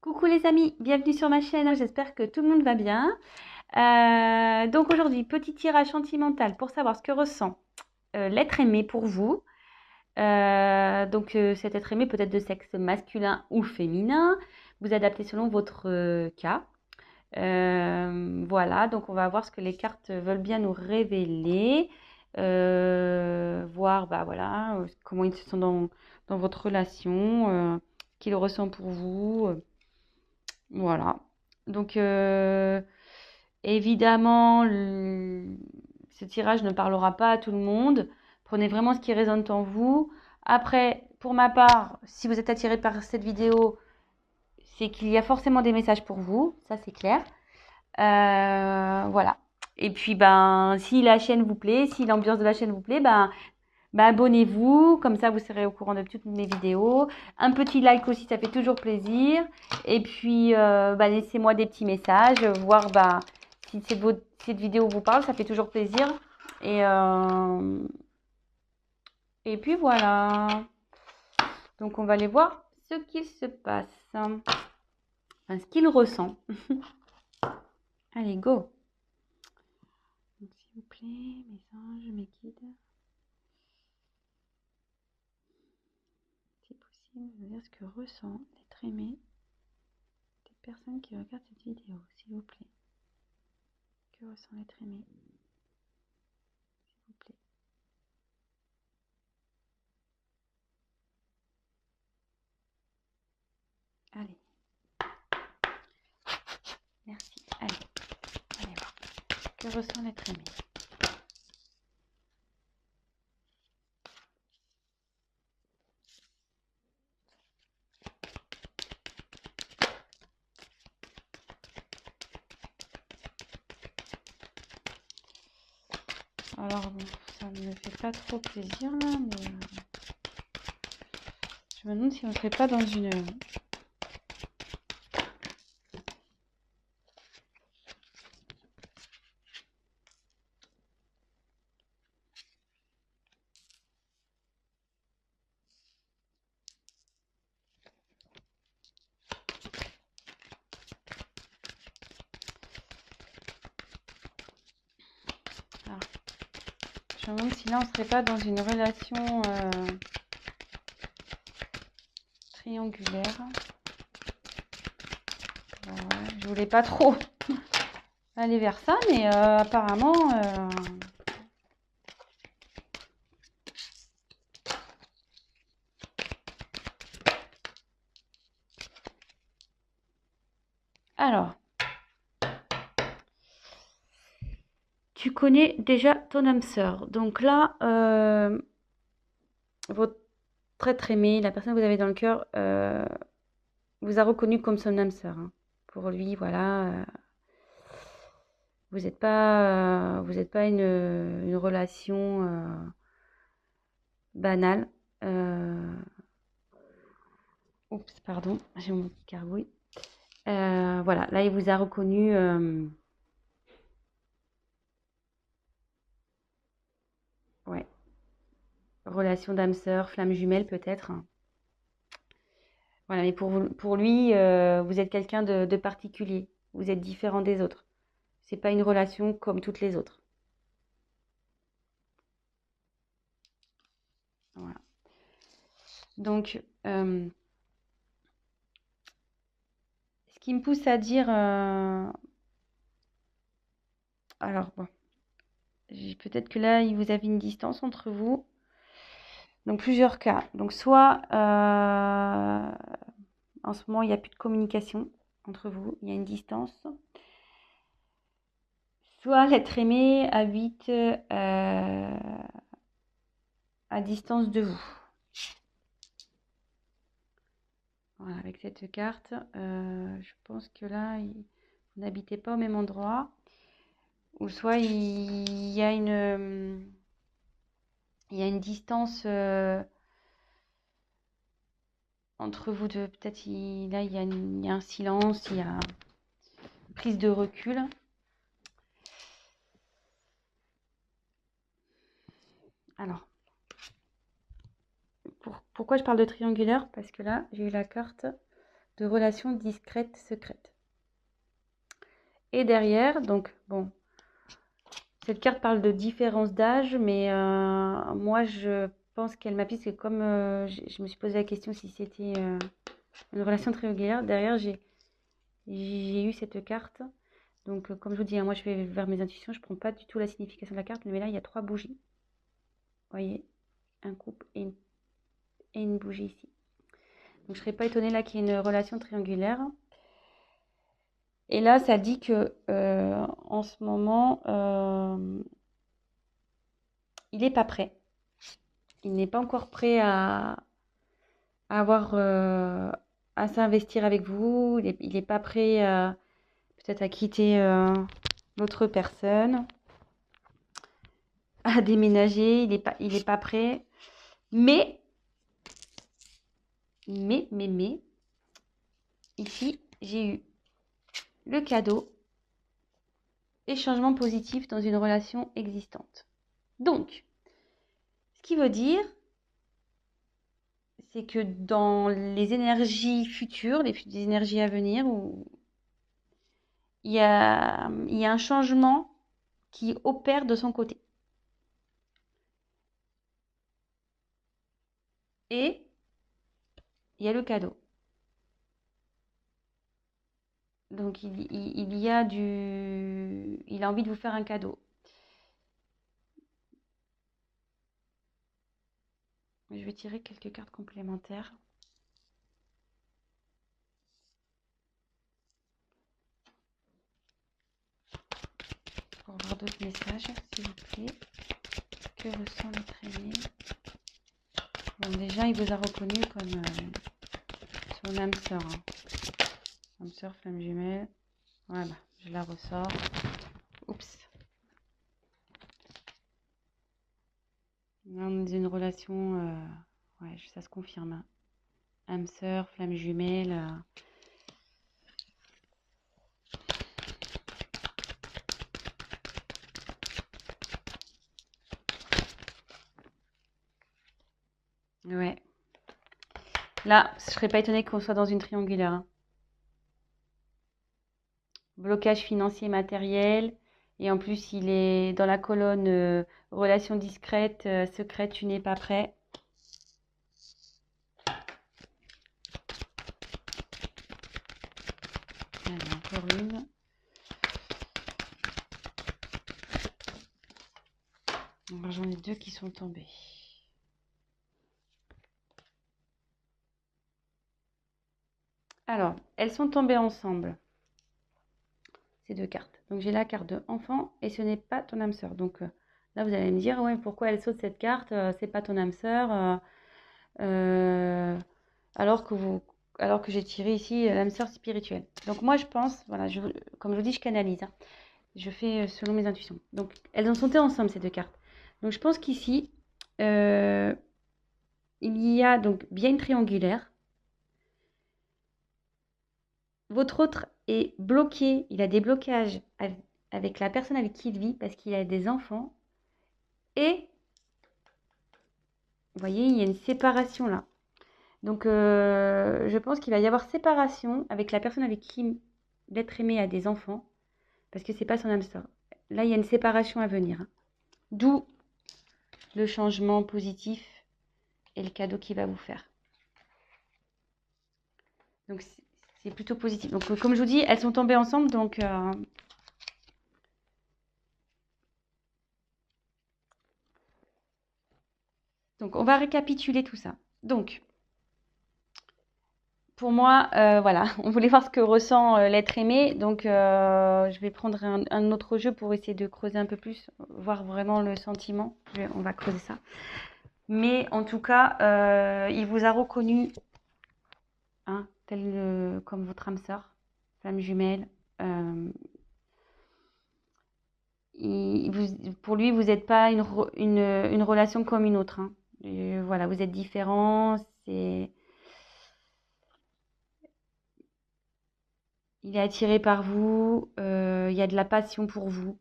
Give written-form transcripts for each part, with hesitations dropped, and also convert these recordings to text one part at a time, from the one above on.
Coucou les amis, bienvenue sur ma chaîne, j'espère que tout le monde va bien. Donc aujourd'hui, petit tirage sentimental pour savoir ce que ressent l'être aimé pour vous. Cet être aimé peut être de sexe masculin ou féminin, vous adaptez selon votre cas. Voilà, donc on va voir ce que les cartes veulent bien nous révéler, voir bah, voilà, comment ils se sont dans votre relation, qu'il ressent pour vous. Voilà. Donc, évidemment, ce tirage ne parlera pas à tout le monde. Prenez vraiment ce qui résonne en vous. Après, pour ma part, si vous êtes attiré par cette vidéo, c'est qu'il y a forcément des messages pour vous. Ça, c'est clair. Voilà. Et puis, ben, si la chaîne vous plaît, si l'ambiance de la chaîne vous plaît, ben, abonnez-vous, comme ça vous serez au courant de toutes mes vidéos. Un petit like aussi, ça fait toujours plaisir. Et puis, laissez-moi des petits messages, voir si cette vidéo vous parle, ça fait toujours plaisir. Et, euh, et puis voilà. Donc on va aller voir ce qu'il se passe, enfin, ce qu'il ressent. Allez, go. S'il vous plaît, mes anges, mes guides. Si possible, je veux dire ce que ressent l'être aimé des personnes qui regardent cette vidéo, s'il vous plaît. Que ressent l'être aimé, s'il vous plaît. Allez. Merci. Allez voir. Que ressent l'être aimé? Alors bon, ça ne me fait pas trop plaisir là, mais je me demande si on ne serait pas dans une... Alors, je me demande si là on ne serait pas dans une relation triangulaire. Ouais, je voulais pas trop aller vers ça, mais apparemment... Alors, tu connais déjà ton âme sœur. Donc là, votre être aimé, la personne que vous avez dans le cœur, vous a reconnu comme son âme sœur, hein. Pour lui, voilà, vous êtes pas une relation banale. Oups, pardon, j'ai mon petit gargouille. Voilà, là, il vous a reconnu. Ouais, relation d'âme sœur, flamme jumelle peut-être. Voilà, mais pour lui, vous êtes quelqu'un de particulier. Vous êtes différent des autres. C'est pas une relation comme toutes les autres. Voilà. Donc, ce qui me pousse à dire, alors bon, peut-être que là, vous avez une distance entre vous. Donc, plusieurs cas. Donc, soit en ce moment, il n'y a plus de communication entre vous, il y a une distance. Soit l'être aimé habite à distance de vous. Voilà, avec cette carte, je pense que là, vous n'habitez pas au même endroit. Ou soit il y a une distance entre vous deux. Peut-être là, il y a un silence, il y a une prise de recul. Alors, pourquoi je parle de triangulaire? Parce que là, j'ai eu la carte de relations discrètes, secrètes. Et derrière, donc, bon, cette carte parle de différence d'âge, mais moi, je pense qu'elle m'appuie, parce que comme je me suis posé la question si c'était une relation triangulaire, derrière, j'ai eu cette carte. Donc, comme je vous dis, hein, moi, je vais vers mes intuitions, je ne prends pas du tout la signification de la carte, mais là, il y a 3 bougies. Vous voyez, un couple et une bougie ici. Donc, je ne serais pas étonnée là qu'il y ait une relation triangulaire. Et là, ça dit que en ce moment, il n'est pas prêt. Il n'est pas encore prêt à avoir à s'investir avec vous. Il n'est pas prêt peut-être à quitter l'autre personne, à déménager. Il est pas prêt. Mais, ici, j'ai eu le cadeau et changement positif dans une relation existante. Donc, ce qui veut dire, c'est que dans les énergies futures, les énergies à venir, où il y a un changement qui opère de son côté. Et il y a le cadeau. Donc il a envie de vous faire un cadeau. Je vais tirer quelques cartes complémentaires. Pour voir d'autres messages, s'il vous plaît. Que ressent l'être aimé? Bon, déjà, il vous a reconnu comme son âme sœur. Hein. Âme sœur, flamme jumelle. Voilà, je la ressors. Oups. Là, on est dans une relation... ouais, ça se confirme. Hein. Âme sœur, flamme jumelle... Ouais. Là, je serais pas étonnée qu'on soit dans une triangulaire. Hein. Blocage financier matériel. Et en plus, il est dans la colonne relation discrète, secrète, tu n'es pas prêt. Allez, encore une. J'en ai 2 qui sont tombés. Alors, elles sont tombées ensemble. Ces 2 cartes. Donc, j'ai la carte de enfant et ce n'est pas ton âme sœur. Donc, là, vous allez me dire, ouais, pourquoi elle saute cette carte? C'est pas ton âme sœur. Alors que j'ai tiré ici l'âme sœur spirituelle. Donc, moi, je pense, voilà, comme je vous dis, je canalise. Hein. Je fais selon mes intuitions. Donc, elles ont sauté ensemble, ces 2 cartes. Donc, je pense qu'ici, il y a donc bien une triangulaire. Votre autre est bloqué, il a des blocages avec la personne avec qui il vit parce qu'il a des enfants. Et, vous voyez, il y a une séparation là. Donc, je pense qu'il va y avoir séparation avec la personne avec qui l'être aimé a des enfants parce que c'est pas son âme sœur. Là, il y a une séparation à venir. Hein. D'où le changement positif et le cadeau qu'il va vous faire. Donc, c'est plutôt positif. Donc, comme je vous dis, elles sont tombées ensemble. Donc, on va récapituler tout ça. Donc, pour moi, voilà, on voulait voir ce que ressent l'être aimé. Donc, je vais prendre un autre jeu pour essayer de creuser un peu plus, voir vraiment le sentiment. On va creuser ça. Mais en tout cas, il vous a reconnu, hein, tel comme votre âme sœur, flamme jumelle. Pour lui, vous n'êtes pas une relation comme une autre. Hein. Voilà, vous êtes différents. Il est attiré par vous. Il y a de la passion pour vous.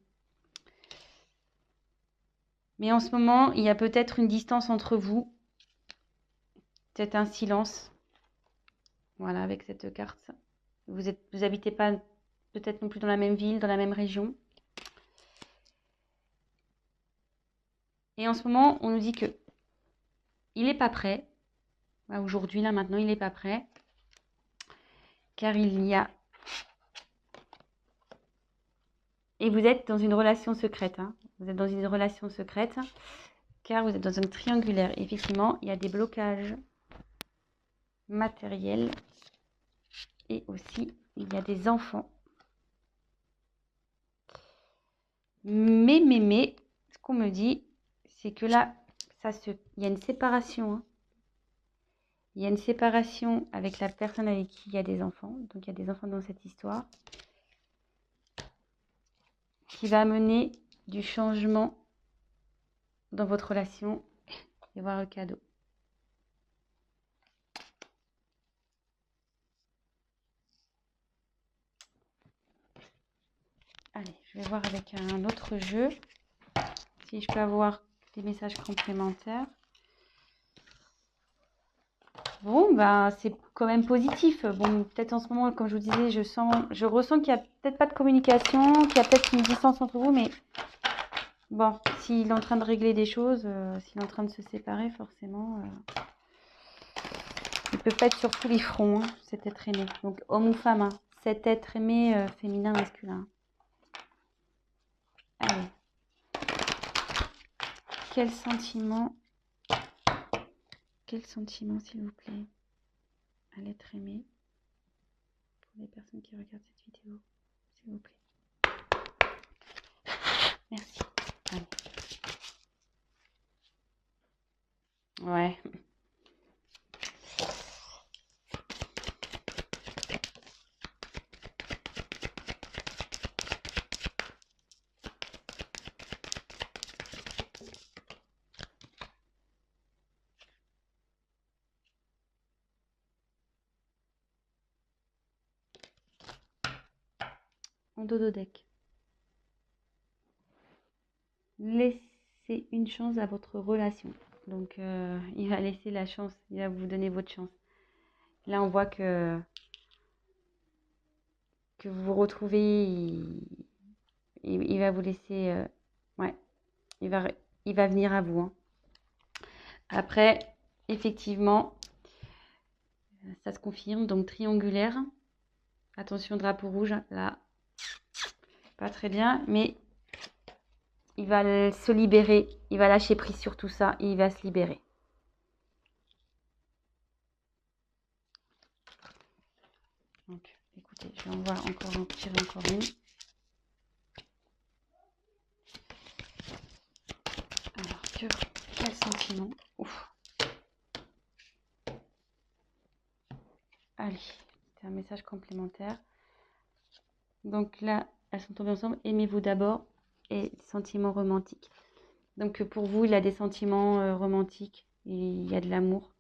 Mais en ce moment, il y a peut-être une distance entre vous. Peut-être un silence. Voilà, avec cette carte. Vous habitez pas peut-être non plus dans la même ville, dans la même région. Et en ce moment, on nous dit que il n'est pas prêt. Aujourd'hui, là, maintenant, il n'est pas prêt. Car il y a... Et vous êtes dans une relation secrète. Hein. Vous êtes dans une relation secrète. Car vous êtes dans un triangulaire. Effectivement, il y a des blocages matériels. Et aussi, il y a des enfants. Mais, ce qu'on me dit, c'est que là, il y a une séparation. Hein. Il y a une séparation avec la personne avec qui il y a des enfants. Donc, il y a des enfants dans cette histoire. Qui va amener du changement dans votre relation. Et voir le cadeau. Allez, je vais voir avec un autre jeu. Si je peux avoir des messages complémentaires. Bon, bah, c'est quand même positif. Bon, peut-être en ce moment, comme je vous disais, je ressens qu'il n'y a peut-être pas de communication, qu'il y a peut-être une distance entre vous, mais bon, s'il est en train de régler des choses, s'il est en train de se séparer, forcément, il peut pas être sur tous les fronts, hein, cet être aimé. Donc, homme ou femme, hein, cet être aimé féminin, masculin. Allez. Quel sentiment, s'il vous plaît, à l'être aimé pour les personnes qui regardent cette vidéo, s'il vous plaît. Merci. Allez. Ouais. En dodo deck. Laissez une chance à votre relation. Donc, il va laisser la chance, il va vous donner votre chance. Là, on voit que vous vous retrouvez, il va vous laisser... ouais, il va venir à vous. Hein. Après, effectivement, ça se confirme. Donc, triangulaire. Attention, drapeau rouge, là. Pas très bien, mais il va se libérer. Il va lâcher prise sur tout ça et il va se libérer. Donc, écoutez, je vais en tirer encore une. Alors, quel sentiment? Ouf. Allez, c'est un message complémentaire. Donc là, elles sont tombées ensemble. Aimez-vous d'abord et sentiments romantiques. Donc pour vous, il a des sentiments romantiques. Il y a de l'amour.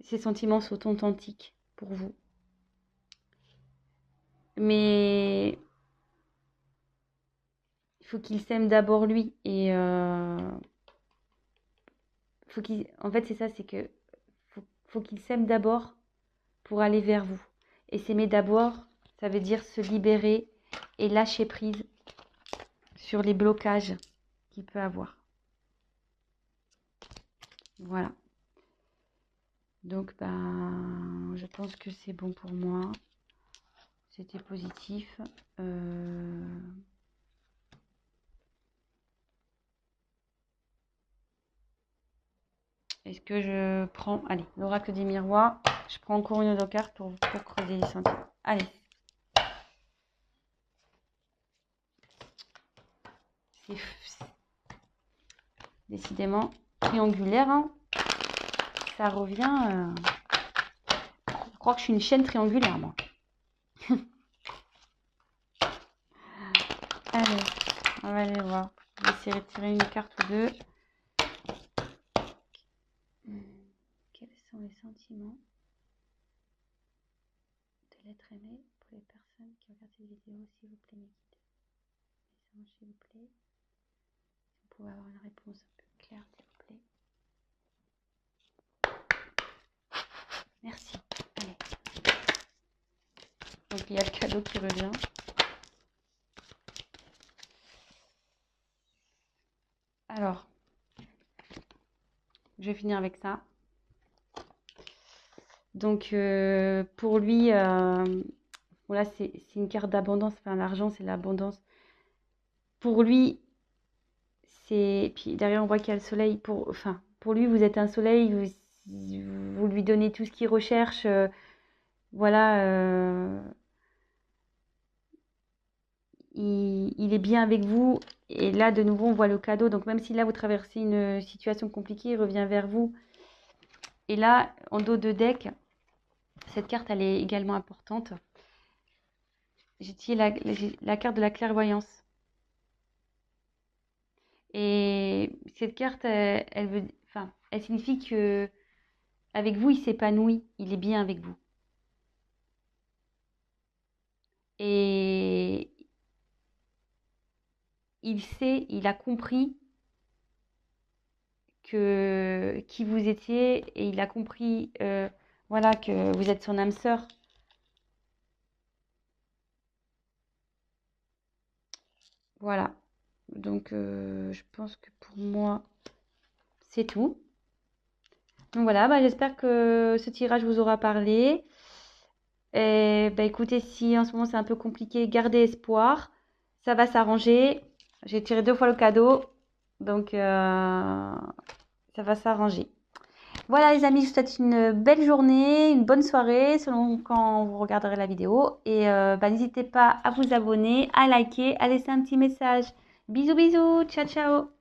Ces sentiments sont authentiques pour vous. Mais il faut qu'il s'aime d'abord lui. Et en fait, c'est ça, c'est que faut qu'il s'aime d'abord pour aller vers vous. Et s'aimer d'abord, ça veut dire se libérer et lâcher prise sur les blocages qu'il peut avoir. Voilà. Donc, je pense que c'est bon pour moi. C'était positif. Est-ce que je prends... Allez, l'oracle des miroirs. Je prends encore une autre carte pour creuser les sentiments. Allez. C'est décidément triangulaire. Hein. Ça revient... Je crois que je suis une chaîne triangulaire, moi. Allez, on va aller voir. Je vais essayer de tirer une carte ou deux. Quels sont les sentiments de l'être aimé pour les personnes qui regardent cette vidéo, s'il vous plaît, mes guides. Message, s'il vous plaît. Si vous pouvez avoir une réponse un peu claire, s'il vous plaît. Donc il y a le cadeau qui revient. Alors, je vais finir avec ça. Donc pour lui, voilà, c'est une carte d'abondance. Enfin, l'argent, c'est l'abondance. Pour lui, c'est. Puis derrière, on voit qu'il y a le soleil. Enfin, pour lui, vous êtes un soleil. Vous lui donnez tout ce qu'il recherche. Voilà. Il est bien avec vous. Et là, de nouveau, on voit le cadeau. Donc, même si là, vous traversez une situation compliquée, il revient vers vous. Et là, en dos de deck, cette carte, elle est également importante. J'ai tiré la carte de la clairvoyance. Et cette carte, elle signifie que avec vous, il s'épanouit. Il est bien avec vous. Et il sait, il a compris qui vous étiez et il a compris voilà, que vous êtes son âme sœur. Voilà. Donc, je pense que pour moi, c'est tout. Donc voilà, bah, j'espère que ce tirage vous aura parlé. Et bah, écoutez, si en ce moment c'est un peu compliqué, gardez espoir. Ça va s'arranger. J'ai tiré 2 fois le cadeau. Donc, ça va s'arranger. Voilà les amis, je vous souhaite une belle journée, une bonne soirée selon quand vous regarderez la vidéo. Et bah, n'hésitez pas à vous abonner, à liker, à laisser un petit message. Bisous bisous, ciao ciao.